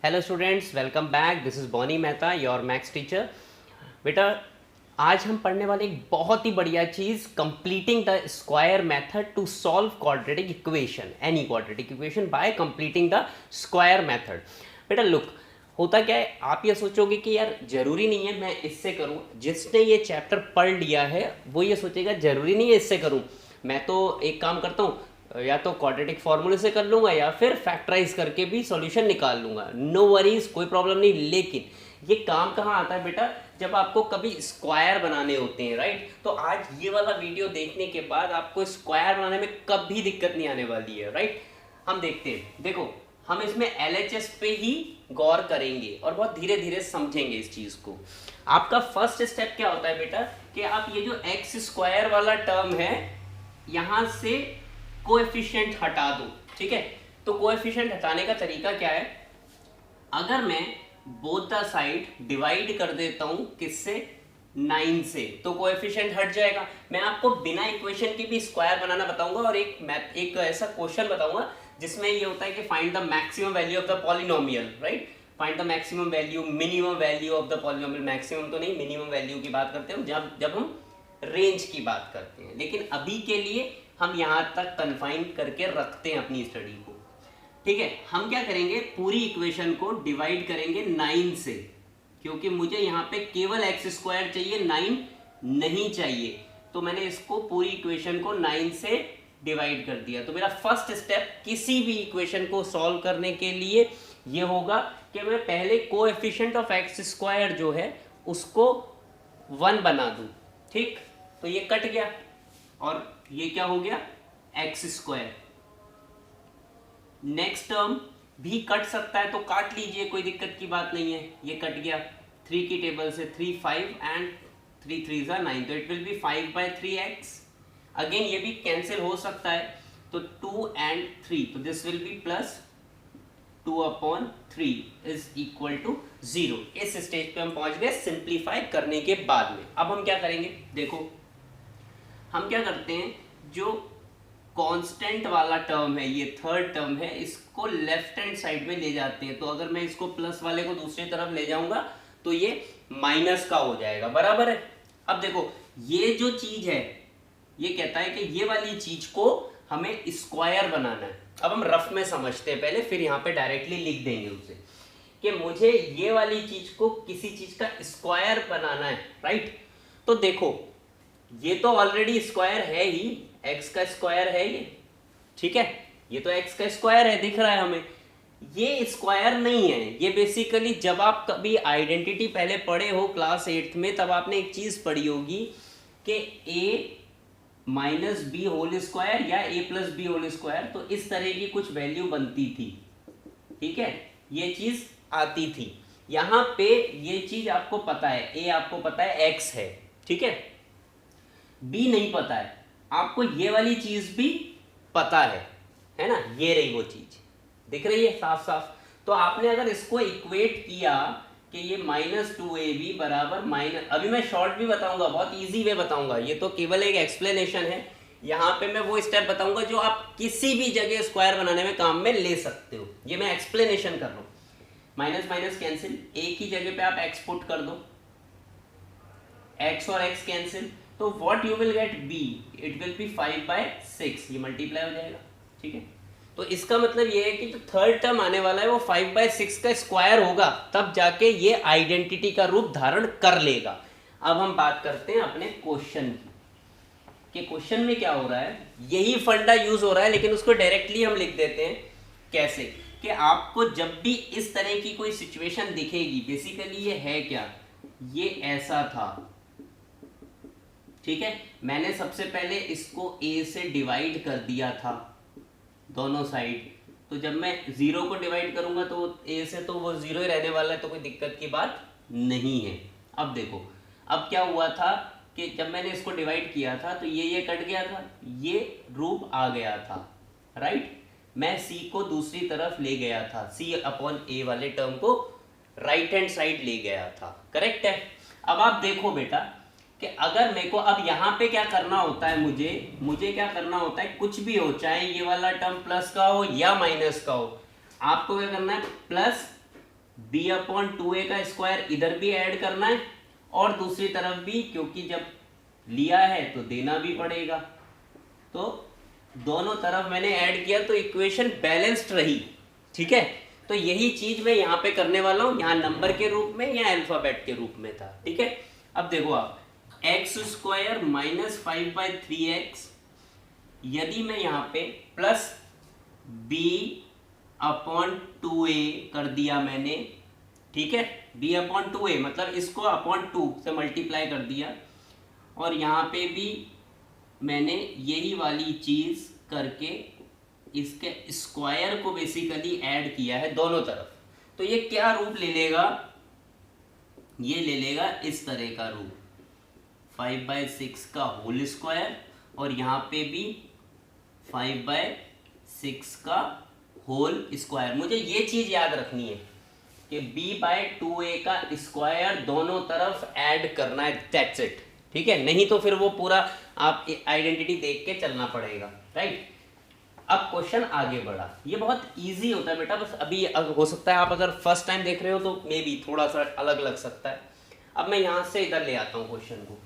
Hello students, welcome back. This is Bonnie Mehta, your maths teacher. बेटा, आज हम पढ़ने वाले एक बहुत ही बढ़िया चीज़, completing the square method to solve quadratic equation, any quadratic equation by completing the square method. बेटा लुक, होता क्या है, आप ये सोचोगे कि यार ज़रूरी नहीं है मैं इससे करूं। जिसने ये चैप्टर पढ़ लिया है वो ये सोचेगा ज़रूरी नहीं है इससे करूं, मैं तो एक काम करता हूँ, या तो क्वाड्रेटिक फार्मूले से कर लूंगा या फिर फैक्टराइज करके भी सॉल्यूशन निकाल लूंगा। नो वरीज, कोई प्रॉब्लम नहीं। लेकिन ये काम कहाँ आता है बेटा, जब आपको कभी स्क्वायर बनाने होते हैं, राइट। तो आज ये वाला वीडियो देखने के बाद आपको स्क्वायर बनाने में कभी दिक्कत नहीं आने वाली है, राइट। हम देखते हैं, देखो हम इसमें LHS पे ही गौर करेंगे और बहुत धीरे धीरे समझेंगे इस चीज को। आपका फर्स्ट स्टेप क्या होता है बेटा, कि आप ये जो एक्स स्क्वायर वाला टर्म है यहां से कोएफिशिएंट हटा दो, ठीक है। तो कोएफिशिएंट हटाने का तरीका क्या है, अगर मैं बोथ द साइड डिवाइड कर देता हूं किससे, 9 से, तो कोएफिशिएंट हट जाएगा। मैं आपको बिना इक्वेशन के भी स्क्वायर बनाना बताऊंगा और एक ऐसा क्वेश्चन बताऊंगा जिसमें ये होता है कि find the maximum value of the polynomial, right. Find the maximum value, minimum value of the polynomial. Maximum तो नहीं, मिनिमम वैल्यू की बात करते हैं जब हम रेंज की बात करते हैं। लेकिन अभी के लिए हम यहाँ तक कन्फाइन करके रखते हैं अपनी स्टडी को, ठीक है। हम क्या करेंगे, पूरी इक्वेशन को डिवाइड करेंगे 9 से, क्योंकि मुझे यहाँ पे केवल एक्स स्क्वायर चाहिए, 9 नहीं चाहिए। तो मैंने इसको पूरी इक्वेशन को 9 से डिवाइड कर दिया। तो मेरा फर्स्ट स्टेप किसी भी इक्वेशन को सॉल्व करने के लिए ये होगा कि मैं पहले कोएफिशिएंट ऑफ एक्स स्क्वायर जो है उसको 1 बना दूं, ठीक। तो ये कट गया और ये क्या हो गया, एक्स स्क्वायर। नेक्स्ट टर्म भी कट सकता है तो काट लीजिए, कोई दिक्कत की बात नहीं है। ये कट गया 3 की टेबल से, 3 5 एंड 3 3 9, तो it will be 5/3x। Again ये भी कैंसिल हो सकता है, तो 2 and 3, तो this will be plus 2/3 is equal to 0। इस स्टेज पे हम पहुंच गए सिंप्लीफाई करने के बाद में। अब हम क्या करेंगे, देखो हम क्या करते हैं, जो कांस्टेंट वाला टर्म है, ये थर्ड टर्म है, इसको लेफ्ट हैंड साइड में ले जाते हैं। तो अगर मैं इसको प्लस वाले को दूसरी तरफ ले जाऊंगा तो ये माइनस का हो जाएगा, बराबर है। अब देखो ये जो चीज है, ये कहता है कि ये वाली चीज को हमें स्क्वायर बनाना है। अब हम रफ में समझते हैं पहले, फिर यहाँ पे डायरेक्टली लिख देंगे उसे, कि मुझे ये वाली चीज को किसी चीज का स्क्वायर बनाना है, राइट। तो देखो ये तो ऑलरेडी स्क्वायर है ही, एक्स का स्क्वायर है ये, ठीक है। ये तो एक्स का स्क्वायर है, दिख रहा है हमें। ये स्क्वायर नहीं है, ये बेसिकली जब आप कभी आइडेंटिटी पहले पढ़े हो क्लास 8th में, तब आपने एक चीज पढ़ी होगी कि a minus b whole square या a plus b whole square, तो इस तरह की कुछ वैल्यू बनती थी, ठीक है। ये चीज आती थी। यहां पे ये चीज आपको पता है, a आपको पता है x है, ठीक है। b नहीं पता है आपको, ये वाली चीज भी पता है ना। ये रही वो चीज, दिख रही है साफ साफ। तो आपने अगर इसको इक्वेट किया कि ये -2ab बराबर माइनस, अभी मैं शॉर्ट भी बताऊंगा, बहुत इजी वे बताऊंगा, ये तो केवल एक एक्सप्लेनेशन है। यहाँ पे मैं वो स्टेप बताऊंगा जो आप किसी भी जगह स्क्वायर बनाने में काम में ले सकते हो। ये मैं एक्सप्लेनेशन कर रहा हूँ। माइनस माइनस कैंसिल, a की जगह पे आप x पुट कर दो, x और x कैंसिल, तो what you will get b, it will be 5/6, ये मल्टीप्लाई हो जाएगा, ठीक है। तो इसका मतलब ये है कि जो थर्ड टर्म आने वाला है वो 5/6 का स्क्वायर होगा, तब जाके ये आइडेंटिटी का रूप धारण कर लेगा। अब हम बात करते हैं अपने क्वेश्चन की, कि क्वेश्चन में क्या हो रहा है। यही फंडा यूज हो रहा है, लेकिन उसको डायरेक्टली हम लिख देते हैं। कैसे, कि आपको जब भी इस तरह की कोई सिचुएशन दिखेगी, बेसिकली ये है क्या, ये ऐसा था, ठीक है। मैंने सबसे पहले इसको a से डिवाइड कर दिया था दोनों साइड, तो जब मैं 0 को डिवाइड करूंगा तो a से तो वो 0 ही रहने वाला है, तो कोई दिक्कत की बात नहीं है। अब देखो अब क्या हुआ था कि जब मैंने इसको डिवाइड किया था तो ये कट गया था, ये रूप आ गया था, राइट। मैं c को दूसरी तरफ ले गया था, c/a वाले टर्म को राइट हैंड साइड ले गया था, करेक्ट है। अब आप देखो बेटा कि अगर मेरे को अब यहाँ पे क्या करना होता है, मुझे क्या करना होता है, कुछ भी हो, चाहे ये वाला टर्म प्लस का हो या माइनस का हो, आपको क्या करना है, प्लस b अपॉन 2a का स्क्वायर इधर भी ऐड करना है और दूसरी तरफ भी, क्योंकि जब लिया है तो देना भी पड़ेगा। तो दोनों तरफ मैंने ऐड किया तो इक्वेशन बैलेंस्ड रही। ठीक है, तो यही चीज मैं यहाँ पे करने वाला हूँ, यहाँ नंबर के रूप में या अल्फाबेट के रूप में था। ठीक है, अब देखो आप एक्स स्क्वायर माइनस 5/3x, यदि मैं यहाँ पे प्लस b अपॉन 2a कर दिया मैंने। ठीक है, b अपॉन 2a मतलब इसको अपॉन 2 से मल्टीप्लाई कर दिया, और यहाँ पे भी मैंने यही वाली चीज करके इसके स्क्वायर को बेसिकली ऐड किया है दोनों तरफ। तो ये क्या रूप ले लेगा, ये ले लेगा इस तरह का रूप, 5/6 का होल स्क्वायर, और यहाँ पे भी 5/6 का होल स्क्वायर। मुझे ये चीज याद रखनी है कि b/2a का स्क्वायर दोनों तरफ ऐड करना है, दैट्स इट। ठीक है, नहीं तो फिर वो पूरा आप आइडेंटिटी देख के चलना पड़ेगा, राइट। अब क्वेश्चन आगे बढ़ा, ये बहुत इजी होता है बेटा, बस अभी हो सकता है आप अगर फर्स्ट टाइम देख रहे हो तो मे बी थोड़ा सा अलग लग सकता है। अब मैं यहाँ से इधर ले आता हूँ क्वेश्चन को।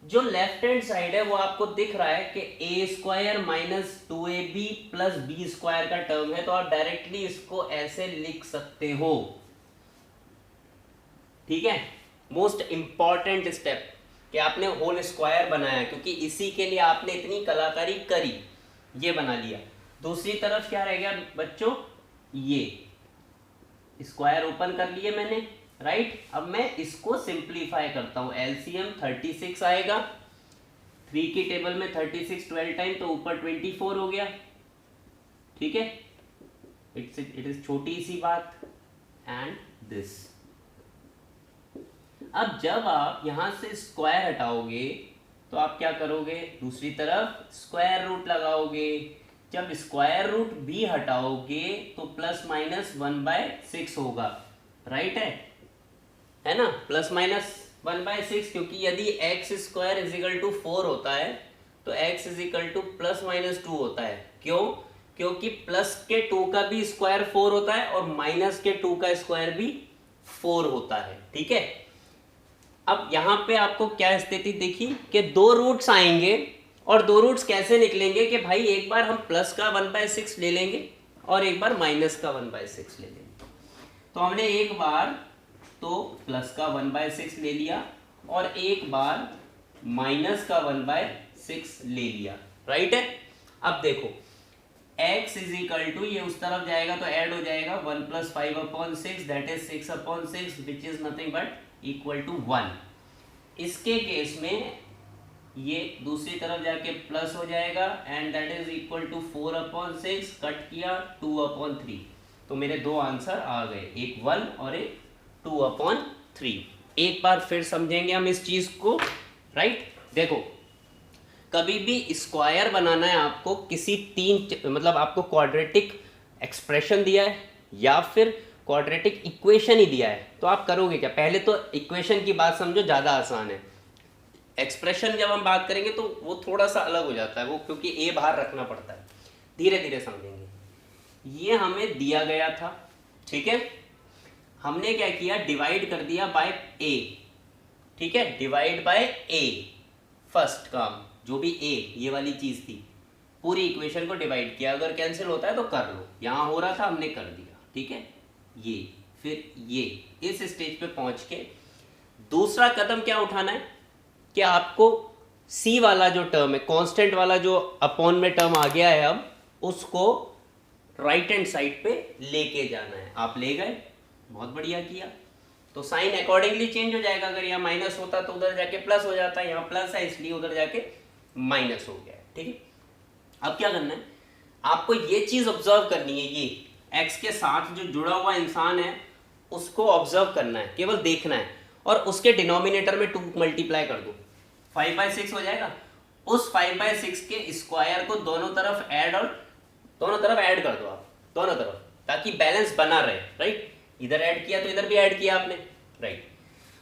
जो लेफ्ट हैंड साइड है वो आपको दिख रहा है कि a square minus 2ab plus b square का टर्म है, तो आप डायरेक्टली इसको ऐसे लिख सकते हो। ठीक है, मोस्ट इंपॉर्टेंट स्टेप कि आपने होल स्क्वायर बनाया, क्योंकि इसी के लिए आपने इतनी कलाकारी करी, ये बना लिया। दूसरी तरफ क्या रह गया बच्चों, ये स्क्वायर ओपन कर लिए मैंने, राइट। अब मैं इसको सिंप्लीफाई करता हूं, एलसीएम 36 आएगा, 3 की टेबल में 36 12 टाइम तो ऊपर 24 हो गया। ठीक है, इट इज छोटी सी बात। एंड दिस, अब जब आप यहां से स्क्वायर हटाओगे तो आप क्या करोगे, दूसरी तरफ स्क्वायर रूट लगाओगे। जब स्क्वायर रूट भी हटाओगे तो प्लस माइनस 1/6 होगा, राइट है ना, प्लस माइनस 1/6, क्योंकि यदि x square is equal to 4 होता है तो x is equal to plus minus 2 होता है। क्यों, क्योंकि प्लस के 2 का भी स्क्वायर 4 होता है और माइनस के 2 का स्क्वायर भी 4 होता है। ठीक है, अब यहां पे आपको क्या स्थिति देखी कि दो रूट्स आएंगे, और दो रूट्स कैसे निकलेंगे कि भाई एक बार हम प्लस का 1/6 ले लेंगे और एक बार माइनस का 1/6 ले लेंगे। तो हमने एक बार तो प्लस का 1/6 ले लिया और एक बार माइनस का 1/6 ले लिया, राइट है। अब देखो x इज इक्वल टू, ये उस तरफ जाएगा तो ऐड हो जाएगा 1 + 5/6 that is 6/6 which is nothing but equal to 1। इसके केस में ये दूसरी तरफ जाके प्लस हो जाएगा and that is equal to 4/6, cut किया 2/3। तो मेरे दो आंसर आ गए, एक 1 और एक 2/3। एक बार फिर समझेंगे हम इस चीज को, राइट। देखो कभी भी स्क्वायर बनाना है आपको, किसी मतलब आपको क्वाड्रेटिक एक्सप्रेशन दिया है या फिर क्वाड्रेटिक इक्वेशन ही दिया है, तो आप करोगे क्या, पहले तो इक्वेशन की बात समझो, ज़्यादा आसान है। एक्सप्रेशन जब हम बात करेंगे तो वो थोड़ा सा अलग हो जाता है, वो क्योंकि ए बाहर रखना पड़ता है, धीरे धीरे समझेंगे। ये हमें दिया गया था, ठीक है, हमने क्या किया, डिवाइड कर दिया बाय ए। ठीक है, डिवाइड बाय ए, फर्स्ट काम जो भी ए ये वाली चीज थी, पूरी इक्वेशन को डिवाइड किया। अगर कैंसिल होता है तो कर लो, यहां हो रहा था हमने कर दिया। ठीक है, ये फिर ये इस स्टेज पे पहुंच के दूसरा कदम क्या उठाना है कि आपको सी वाला जो टर्म है, कांस्टेंट वाला जो अपॉन में टर्म आ गया है, अब उसको राइट हैंड साइड पे लेके जाना है। आप ले गए, बहुत बढ़िया किया, तो साइन अकॉर्डिंगली चेंज हो जाएगा। अगर यहाँ माइनस होता तो उधर जाके प्लस हो जाता है, यहाँ प्लस है इसलिए उधर जाके माइनस हो गया। ठीक है, अब क्या करना है, आपको ये चीज ऑब्जर्व करनी है, ये एक्स के साथ जो जुड़ा हुआ इंसान है उसको ऑब्जर्व करना है, केवल देखना है, और उसके डिनोमिनेटर में 2 मल्टीप्लाई कर दो, 5/6 हो जाएगा। उस 5/6 के स्क्वायर को दोनों तरफ ऐड, और दोनों तरफ ऐड कर दो आप, दोनों तरफ, ताकि बैलेंस बना रहे, राइट। इधर ऐड किया तो इधर भी ऐड किया आपने, राइट।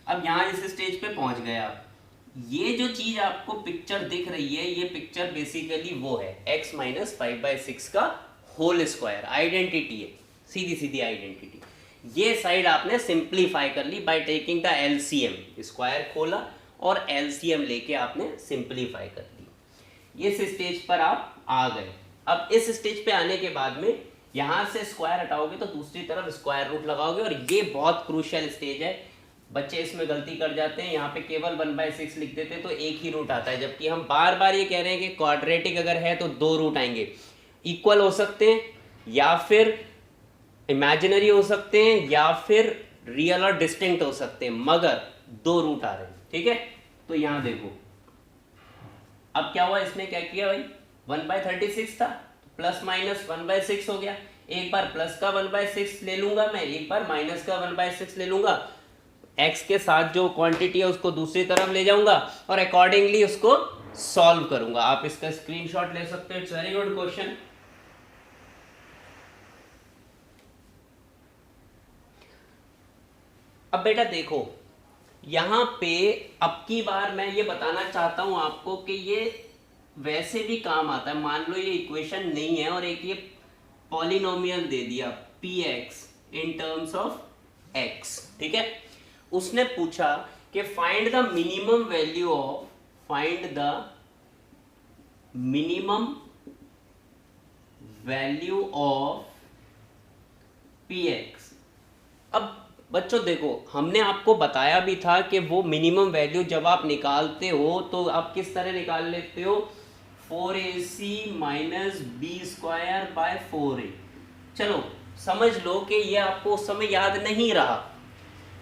अब यहाँ इस स्टेज पे पहुंच गए आप, ये जो चीज आपको पिक्चर दिख रही है, ये पिक्चर बेसिकली वो है x - 5/6 का होल स्क्वायर, आइडेंटिटी है, सीधी सीधी आइडेंटिटी। ये साइड आपने सिंप्लीफाई कर ली by taking the LCM, square खोला और एलसीएम लेके आपने सिंप्लीफाई कर ली। इस स्टेज पर आप आ गए। अब इस स्टेज पे आने के बाद में यहाँ से स्क्वायर हटाओगे तो दूसरी तरफ स्क्वायर रूट लगाओगे, और ये बहुत क्रूशियल स्टेज है। बच्चे इसमें गलती कर जाते हैं, यहाँ पे केवल 1/6 लिख देते हैं तो एक ही रूट आता है, जबकि हम बार बार ये कह रहे हैं कि क्वाड्रेटिक अगर है तो 2 रूट आएंगे। इक्वल हो सकते हैं या फिर इमेजिनरी हो सकते हैं या फिर रियल और डिस्टिंक्ट हो सकते हैं, मगर 2 रूट आ रहे हैं। ठीक है, तो यहाँ देखो अब क्या हुआ, इसने क्या किया भाई, 1/36 था प्लस माइनस 1/6 हो गया। एक बार प्लस का 1/6 ले लूंगा मैं, एक बार माइनस का 1/6 ले लूंगा, x के साथ जो क्वांटिटी है उसको दूसरी तरफ ले जाऊंगा और अकॉर्डिंगली उसको सॉल्व करूंगा। आप इसका स्क्रीनशॉट ले सकते हो, इट्स वेरी गुड क्वेश्चन। अब बेटा देखो यहां पे अब की बार मैं ये बताना चाहता हूं आपको कि ये वैसे भी काम आता है। मान लो ये इक्वेशन नहीं है और एक ये पॉलिनोमियल दे दिया px in terms of x, ठीक है। उसने पूछा कि find the minimum value of, find the minimum value of px। अब बच्चों देखो हमने आपको बताया भी था कि वो मिनिमम वैल्यू जब आप निकालते हो तो आप किस तरह निकाल लेते हो, 4ac minus B square by 4a। चलो समझ लो कि ये आपको उस समय याद नहीं रहा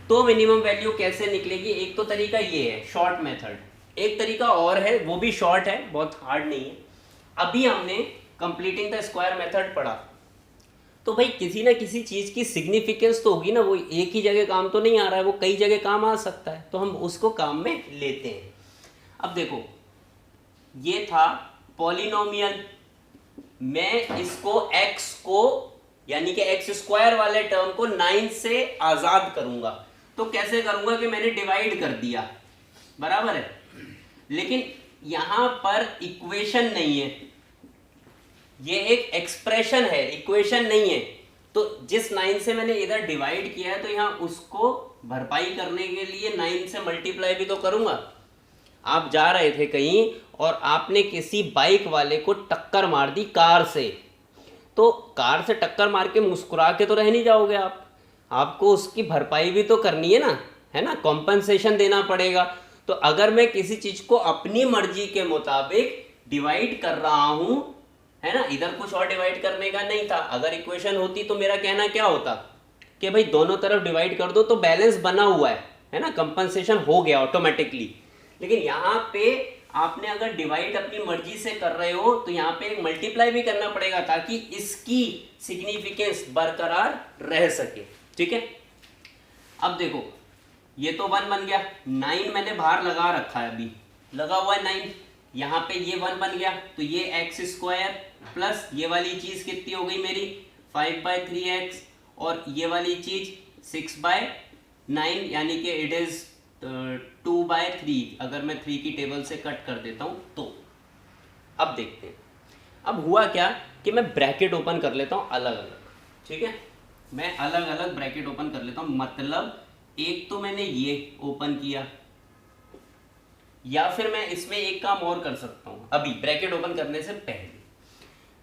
तो मिनिमम वैल्यू कैसे निकलेगी। एक तो तरीका ये है शॉर्ट मेथड, एक तरीका और है वो भी शॉर्ट है, बहुत हार्ड नहीं है। अभी हमने कंप्लीटिंग द स्क्वायर मेथड पढ़ा, तो भाई किसी ना किसी चीज की सिग्निफिकेंस तो होगी ना, वो एक ही जगह काम तो नहीं आ रहा है, वो कई जगह काम आ सकता है, तो हम उसको काम में लेते हैं। अब देखो ये था पॉलिनोमियल, मैं इसको x को यानी कि x स्क्वायर वाले टर्म को 9 से आजाद करूंगा। तो कैसे करूंगा कि मैंने डिवाइड कर दिया, बराबर है, लेकिन यहां पर इक्वेशन नहीं है, ये एक एक्सप्रेशन है, इक्वेशन नहीं है। तो जिस 9 से मैंने इधर डिवाइड किया है तो यहां उसको भरपाई करने के लिए 9 से मल्टीप्लाई भी तो करूंगा। आप जा रहे थे कहीं और आपने किसी बाइक वाले को टक्कर मार दी कार से, तो कार से टक्कर मार के मुस्कुरा के तो रह नहीं जाओगे आप, आपको उसकी भरपाई भी तो करनी है ना, है ना, कॉम्पनसेशन देना पड़ेगा। तो अगर मैं किसी चीज को अपनी मर्जी के मुताबिक डिवाइड कर रहा हूं, है ना, इधर कुछ और डिवाइड करने का नहीं था। अगर इक्वेशन होती तो मेरा कहना क्या होता कि भाई दोनों तरफ डिवाइड कर दो तो बैलेंस बना हुआ है ना, कंपनसेशन हो गया ऑटोमेटिकली। लेकिन यहाँ पे आपने अगर डिवाइड अपनी मर्जी से कर रहे हो तो यहाँ पे एक मल्टीप्लाई भी करना पड़ेगा ताकि इसकी सिग्निफिकेंस बरकरार रह सके, ठीक है। अब देखो ये तो 1 बन गया, 9 मैंने बाहर लगा रखा है, अभी लगा हुआ है 9, यहाँ पे ये 1 बन गया, तो ये एक्स स्क्वायर प्लस ये वाली चीज कितनी हो गई मेरी 5/3x, और ये वाली चीज 6/9, यानी कि इट इज 2/3। अगर मैं 3 की टेबल से कट कर देता हूं तो अब देखते हैं। अब हुआ क्या कि मैं ब्रैकेट ओपन कर लेता हूं अलग अलग, ठीक है, मैं अलग अलग ब्रैकेट ओपन कर लेता हूं। मतलब एक तो मैंने ये ओपन किया, या फिर मैं इसमें एक काम और कर सकता हूं अभी ब्रैकेट ओपन करने से पहले,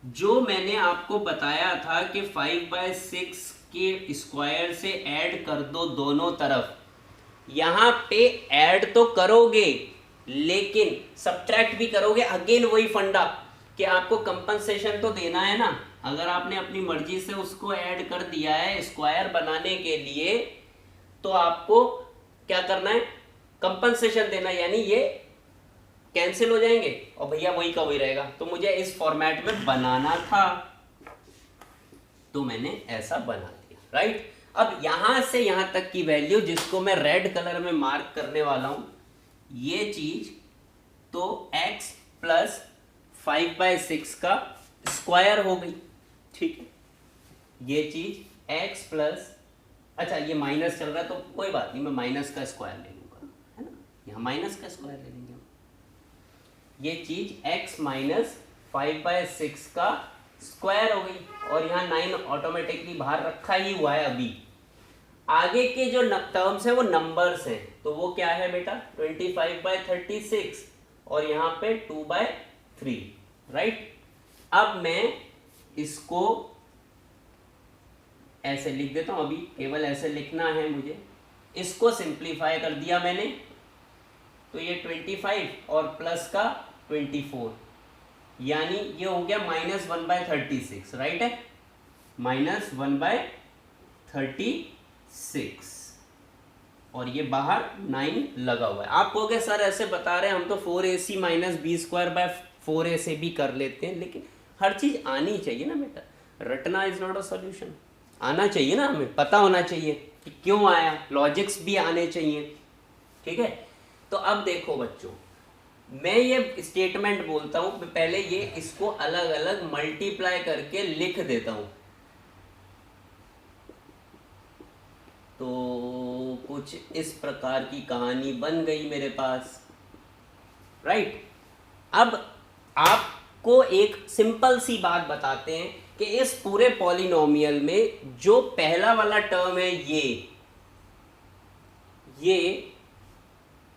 जो मैंने आपको बताया था कि 5/6 के स्क्वायर से ऐड कर दो दोनों तरफ। यहां पे ऐड तो करोगे लेकिन सब्ट्रैक्ट भी करोगे, अगेन वही फंडा कि आपको कंपनसेशन तो देना है ना। अगर आपने अपनी मर्जी से उसको ऐड कर दिया है स्क्वायर बनाने के लिए तो आपको क्या करना है, कंपनसेशन देना, यानी ये कैंसिल हो जाएंगे और भैया वही का वही रहेगा। तो मुझे इस फॉर्मेट में बनाना था तो मैंने ऐसा बना दिया, राइट। अब यहां से यहां तक की वैल्यू जिसको मैं रेड कलर में मार्क करने वाला हूं, ये चीज तो x प्लस 5/6 का स्क्वायर हो गई, ठीक है। ये चीज x प्लस, अच्छा ये माइनस चल रहा है तो कोई बात नहीं, मैं माइनस का स्क्वायर ले लूंगा, है ना, यहां माइनस का स्क्वायर ले लेंगे। ये चीज x माइनस 5/6 का स्क्वायर हो गई, और यहाँ 9 ऑटोमेटिकली बाहर रखा ही हुआ है अभी, आगे के जो टर्म्स है वो नंबर्स हैं, तो वो क्या है बेटा 25/36 और यहाँ पे 2/3, राइट। अब मैं इसको ऐसे लिख देता हूं, अभी केवल ऐसे लिखना है मुझे। इसको सिंप्लीफाई कर दिया मैंने, तो ये 25 और प्लस का 24, यानी ये हो गया -1/36, राइट है, -1/36 और ये बाहर 9 लगा हुआ है। आप कहोगे सर ऐसे बता रहे हैं, हम तो 4ac - b² भी कर लेते हैं, लेकिन हर चीज आनी चाहिए ना बेटा, रटना इज नॉट अ सॉल्यूशन। आना चाहिए ना, हमें पता होना चाहिए कि क्यों आया, लॉजिक्स भी आने चाहिए, ठीक है। तो अब देखो बच्चों, मैं ये स्टेटमेंट बोलता हूं, पहले ये इसको अलग अलग मल्टीप्लाई करके लिख देता हूं, तो कुछ इस प्रकार की कहानी बन गई मेरे पास, राइट। अब आपको एक सिंपल सी बात बताते हैं कि इस पूरे पॉलिनोमियल में जो पहला वाला टर्म है ये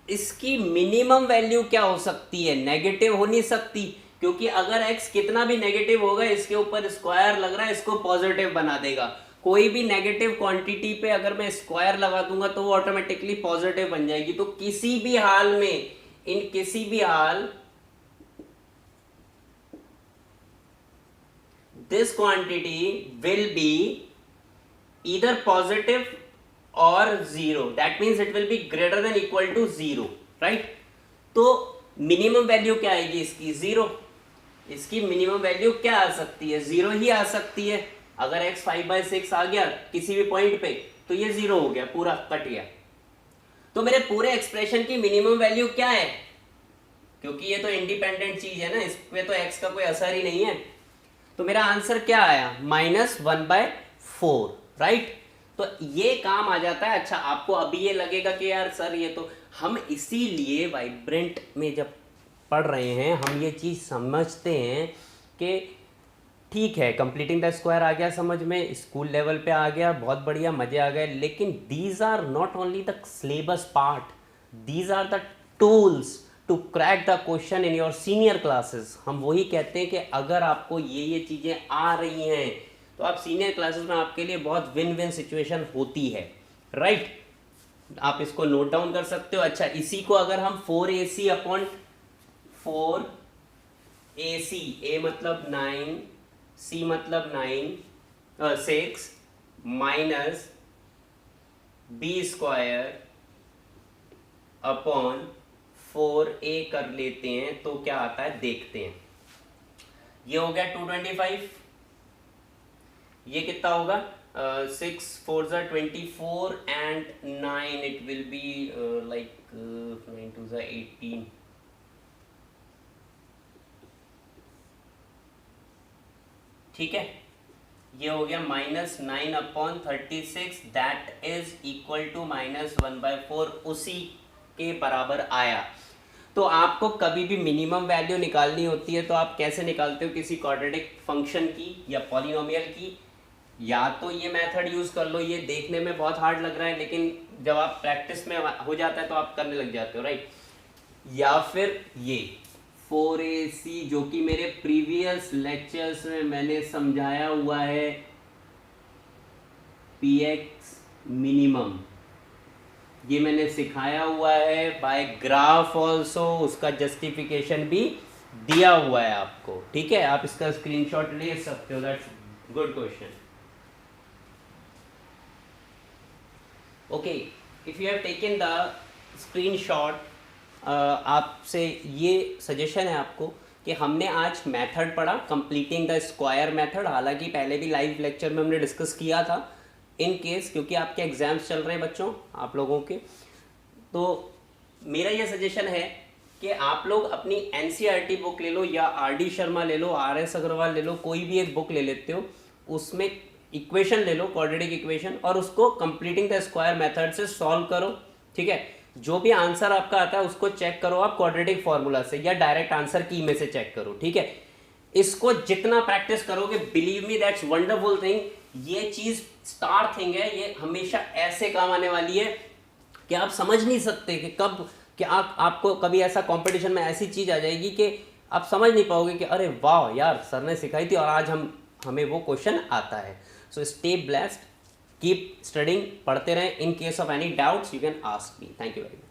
इसकी मिनिमम वैल्यू क्या हो सकती है, नेगेटिव हो नहीं सकती, क्योंकि अगर x कितना भी नेगेटिव होगा, इसके ऊपर स्क्वायर लग रहा है, इसको पॉजिटिव बना देगा। कोई भी नेगेटिव क्वांटिटी पे अगर मैं स्क्वायर लगा दूंगा तो वो ऑटोमेटिकली पॉजिटिव बन जाएगी। तो किसी भी हाल में, इन किसी भी हाल, this quantity will be either positive or 0, that means it will be greater than equal to 0, right। तो मिनिमम वैल्यू क्या आएगी इसकी, 0। इसकी मिनिमम वैल्यू क्या आ सकती है, 0 ही आ सकती है। अगर x 5/6 आ गया किसी भी पॉइंट पे तो ये 0 हो गया, पूरा कट गया। तो मेरे पूरे एक्सप्रेशन की मिनिमम वैल्यू क्या है, क्योंकि ये तो इंडिपेंडेंट चीज है ना, इस पे तो x का कोई असर ही नहीं है, तो मेरा आंसर क्या आया -1/4, राइट। तो ये काम आ जाता है। अच्छा, आपको अभी ये लगेगा कि यार सर ये तो हम इसीलिए वाइब्रेंट में जब पढ़ रहे हैं हम ये चीज़ समझते हैं कि ठीक है, कंप्लीटिंग द स्क्वायर आ गया समझ में, स्कूल लेवल पे आ गया, बहुत बढ़िया, मजे आ गए, लेकिन these are not only the syllabus part, these are the tools to crack the question in your senior classes. हम वही कहते हैं कि अगर आपको ये चीज़ें आ रही हैं तो आप सीनियर क्लासेस में आपके लिए बहुत विन विन सिचुएशन होती है, राइट। आप इसको नोट डाउन कर सकते हो। अच्छा, इसी को अगर हम 4ac a मतलब 9, c मतलब 6 माइनस b² अपॉन 4a कर लेते हैं तो क्या आता है देखते हैं। ये हो गया 225, ये कितना होगा 6 4 24 and 9 it will be like 9 2 18, ठीक है। ये हो गया -9/36, दैट इज इक्वल टू -1/4, उसी के बराबर आया। तो आपको कभी भी मिनिमम वैल्यू निकालनी होती है तो आप कैसे निकालते हो, किसी क्वाड्रेटिक फंक्शन की या पॉलिनोमियल की, या तो ये मेथड यूज कर लो, ये देखने में बहुत हार्ड लग रहा है लेकिन जब आप प्रैक्टिस में हो जाता है तो आप करने लग जाते हो, राइट। या फिर ये 4ac जो कि मेरे प्रीवियस लेक्चर्स में मैंने समझाया हुआ है, px मिनिमम, ये मैंने सिखाया हुआ है बाय ग्राफ ऑल्सो, उसका जस्टिफिकेशन भी दिया हुआ है आपको, ठीक है। आप इसका स्क्रीनशॉट ले सकते हो, that's good question. Okay, if you have taken the screenshot, आपसे ये सजेशन है आपको कि हमने आज मेथड पढ़ा, कंप्लीटिंग द स्क्वायर मेथड, हालांकि पहले भी लाइव लेक्चर में हमने डिस्कस किया था। इन केस क्योंकि आपके एग्जाम्स चल रहे हैं बच्चों आप लोगों के, तो मेरा ये सजेशन है कि आप लोग अपनी एनसीईआरटी बुक ले लो या आरडी शर्मा ले लो, आरएस अग्रवाल ले लो, कोई भी एक बुक ले लेते हो, उसमें इक्वेशन ले लो, क्वाड्रेटिक इक्वेशन, और उसको कंप्लीटिंग द स्क्वायर मेथड से सॉल्व करो, ठीक है। जो भी आंसर आपका आता है उसको चेक करो आप क्वाड्रेटिक फॉर्मूला से या डायरेक्ट आंसर की में से चेक करो, ठीक है। इसको जितना प्रैक्टिस करोगे, believe me that's wonderful thing, ये चीज स्टार थिंग है, ये हमेशा ऐसे काम आने वाली है कि आप समझ नहीं सकते कि कब कि आपको कभी ऐसा कंपटीशन में ऐसी चीज आ जाएगी कि आप समझ नहीं पाओगे कि अरे वाह यार सर ने सिखाई थी और आज हमें वो क्वेश्चन आता है। So stay blessed, keep studying, पढ़ते रहें। In case of any doubts you can ask me. Thank you very much.